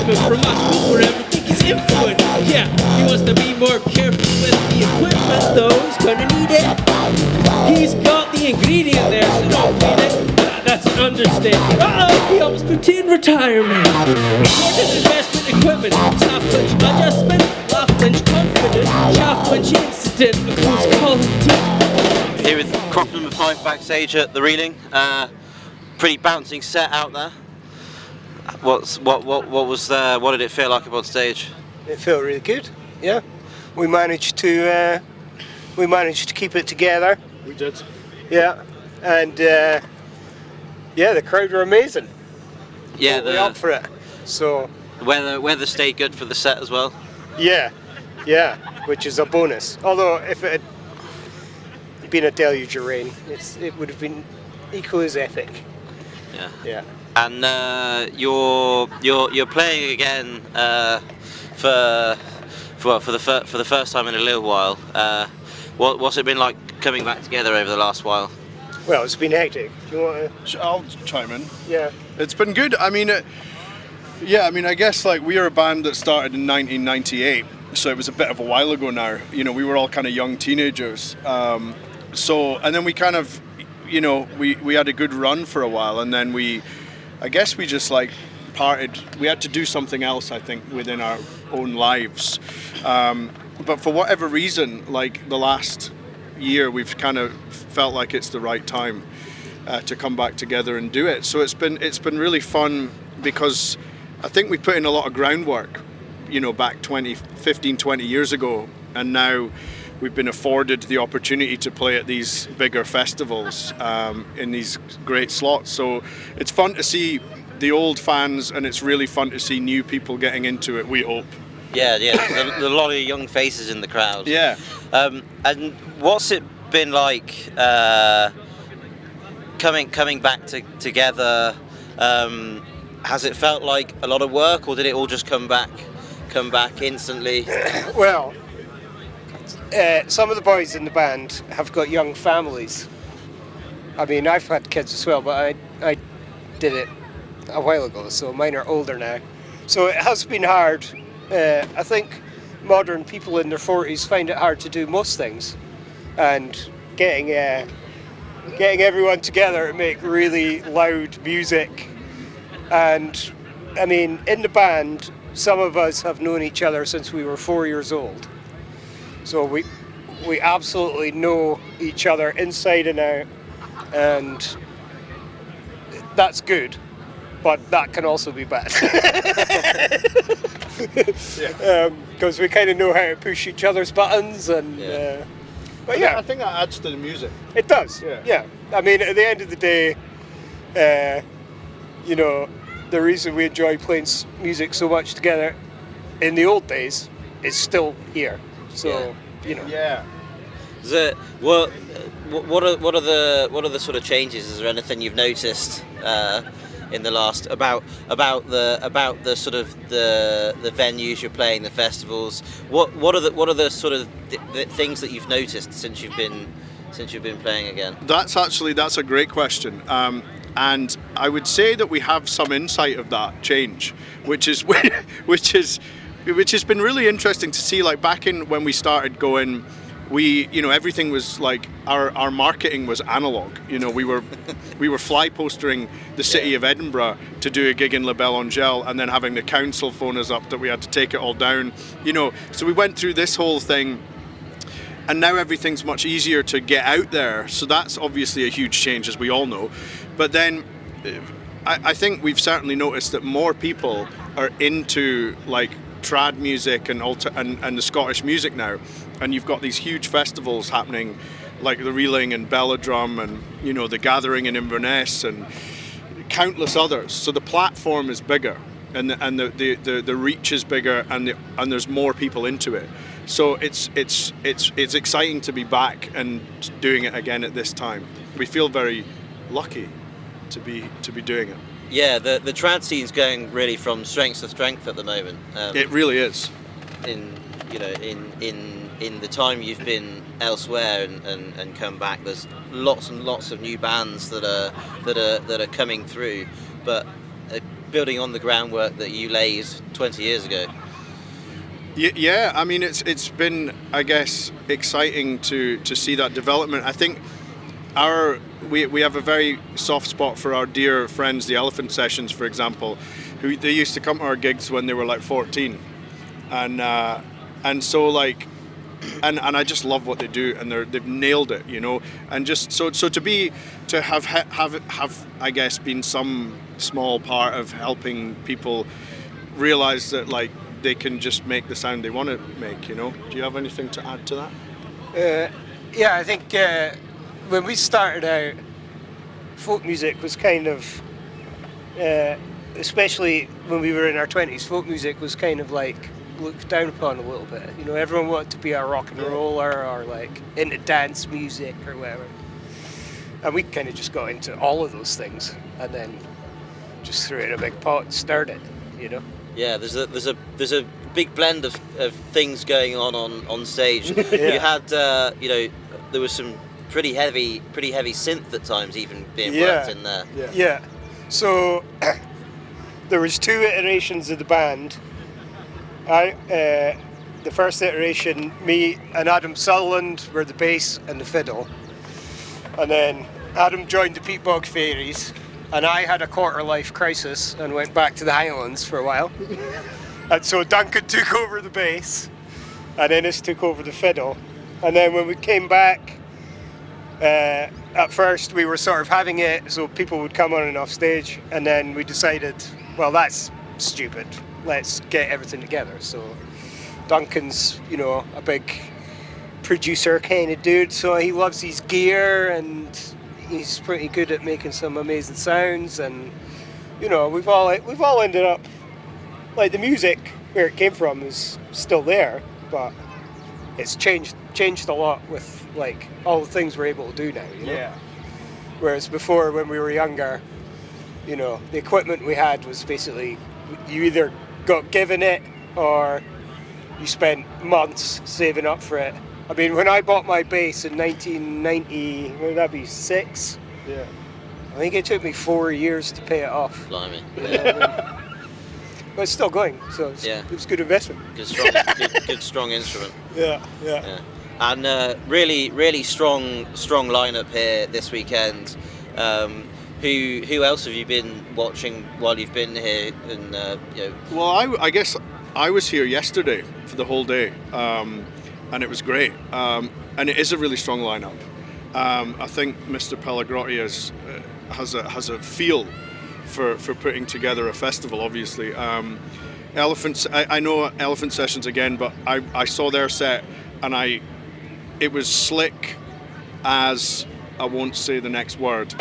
equipment from us where everything is influenced. Yeah, he wants to be more careful with the equipment though, he's gonna need it. He's got the ingredient there, so don't need it. That's an understatement. Uh-oh, he almost put in retirement. Important investment equipment, soft flinch adjustment, loft flinch confident, shaft flinch incident, of who's calling Here with Croft No.5 backstage at the Reeling. Pretty bouncing set out there. What did it feel like up on stage? It felt really good. Yeah, we managed to keep it together. We did. Yeah, and yeah, the crowd were amazing. Yeah, totally up for it. So weather stayed good for the set as well. yeah, which is a bonus. Although if it had been a deluge of rain, it would have been equally as epic. Yeah. And you're playing again for the first time in a little while. What's it been like coming back together over the last while? Well, it's been hectic. Do you want to? I'll chime in. Yeah. It's been good. I mean, I guess like we are a band that started in 1998, so it was a bit of a while ago now. You know, we were all kind of young teenagers. And then we kind of, you know, we had a good run for a while, and then I guess we just like parted. We had to do something else, I think, within our own lives. But for whatever reason, like the last year, we've kind of felt like it's the right time to come back together and do it. So it's been really fun because I think we put in a lot of groundwork, you know, back 15, 20 years ago, and now we've been afforded the opportunity to play at these bigger festivals in these great slots. So it's fun to see the old fans, and it's really fun to see new people getting into it, we hope. Yeah, there's a lot of young faces in the crowd. Yeah. And what's it been like coming back together? Has it felt like a lot of work, or did it all just come back instantly? Well, some of the boys in the band have got young families. I mean, I've had kids as well, but I did it a while ago, so mine are older now. So it has been hard. I think modern people in their 40s find it hard to do most things, and getting everyone together to make really loud music. And I mean, in the band, some of us have known each other since we were 4 years old. So we absolutely know each other inside and out, and that's good, but that can also be bad. Because we kind of know how to push each other's buttons, and but yeah, I think that adds to the music. It does. Yeah. I mean, at the end of the day, you know, the reason we enjoy playing music so much together in the old days is still here. So you know. Yeah. What are the sort of changes? Is there anything you've noticed in the last about the sort of the venues you're playing, the festivals? What are the sort of the things that you've noticed since you've been playing again? That's a great question. And I would say that we have some insight of that change, which has been really interesting to see. Like back in when we started going, everything was like our marketing was analog. You know, we were fly postering the city of Edinburgh to do a gig in La Belle Angèle, and then having the council phone us up that we had to take it all down. You know, so we went through this whole thing, and now everything's much easier to get out there. So that's obviously a huge change, as we all know. But then I think we've certainly noticed that more people are into like trad music and the Scottish music now, and you've got these huge festivals happening like the Reeling and Belladrum and, you know, the Gathering in Inverness and countless others. So the platform is bigger, and the reach is bigger, and there's more people into it. So it's exciting to be back and doing it again at this time. We feel very lucky to be doing it. Yeah, the trad scene's going really from strength to strength at the moment. It really is. In the time you've been elsewhere and come back, there's lots and lots of new bands that are coming through, but building on the groundwork that you laid 20 years ago. Yeah, I mean it's been, I guess, exciting to see that development. I think we have a very soft spot for our dear friends, the Elephant Sessions, for example, who they used to come to our gigs when they were like 14, and so like. And I just love what they do, and they've nailed it, you know. And just so to have I guess been some small part of helping people realize that like they can just make the sound they want to make, you know. Do you have anything to add to that? Yeah, I think when we started out, folk music was kind of, especially when we were in our 20s, folk music was kind of like looked down upon a little bit. You know, everyone wanted to be a rock and roller or like into dance music or whatever. And we kind of just got into all of those things and then just threw it in a big pot and stirred it, you know. Yeah, there's a big blend of things going on stage. Yeah. You had you know, there was some pretty heavy synth at times even being worked in there. Yeah. So there was 2 iterations of the band. The first iteration, me and Adam Sutherland were the bass and the fiddle, and then Adam joined the Peat Bog Fairies, and I had a quarter-life crisis and went back to the Highlands for a while. And so Duncan took over the bass, and Innes took over the fiddle. And then when we came back, at first we were sort of having it so people would come on and off stage, and then we decided, well, that's stupid. Let's get everything together. So Duncan's, you know, a big producer kind of dude, so he loves his gear and he's pretty good at making some amazing sounds, and you know, we've all ended up like the music where it came from is still there, but it's changed a lot with like all the things we're able to do now, you know? Yeah. Whereas before, when we were younger, you know, the equipment we had was basically you either got given it or you spent months saving up for it. I mean, when I bought my bass in 1990, what would that be, 6? Yeah. I think it took me 4 years to pay it off. Blimey. Yeah. But it's still going, so it was a good investment. Good strong instrument. Yeah. And really strong lineup here this weekend. Who else have you been watching while you've been here? And you know? Well, I guess I was here yesterday for the whole day, and it was great. And it is a really strong lineup. I think Mr. Pellegrotti has a feel for putting together a festival. Obviously, Elephants. I know Elephant Sessions again, but I saw their set, and it was slick as I won't say the next word.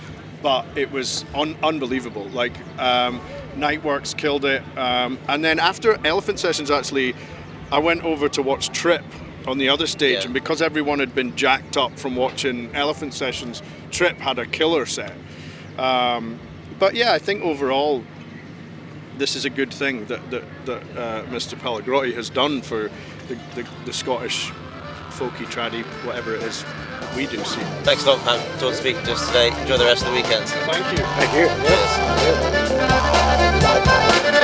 But it was unbelievable. Like Nightworks killed it, and then after Elephant Sessions, actually, I went over to watch Trip on the other stage, and because everyone had been jacked up from watching Elephant Sessions, Trip had a killer set. But yeah, I think overall, this is a good thing that Mr. Pellegrotti has done for the Scottish folky, traddy, whatever it is we do see. Thanks a lot, Pam, for speaking to us today. Enjoy the rest of the weekend. Thank you. Thank you. Cheers.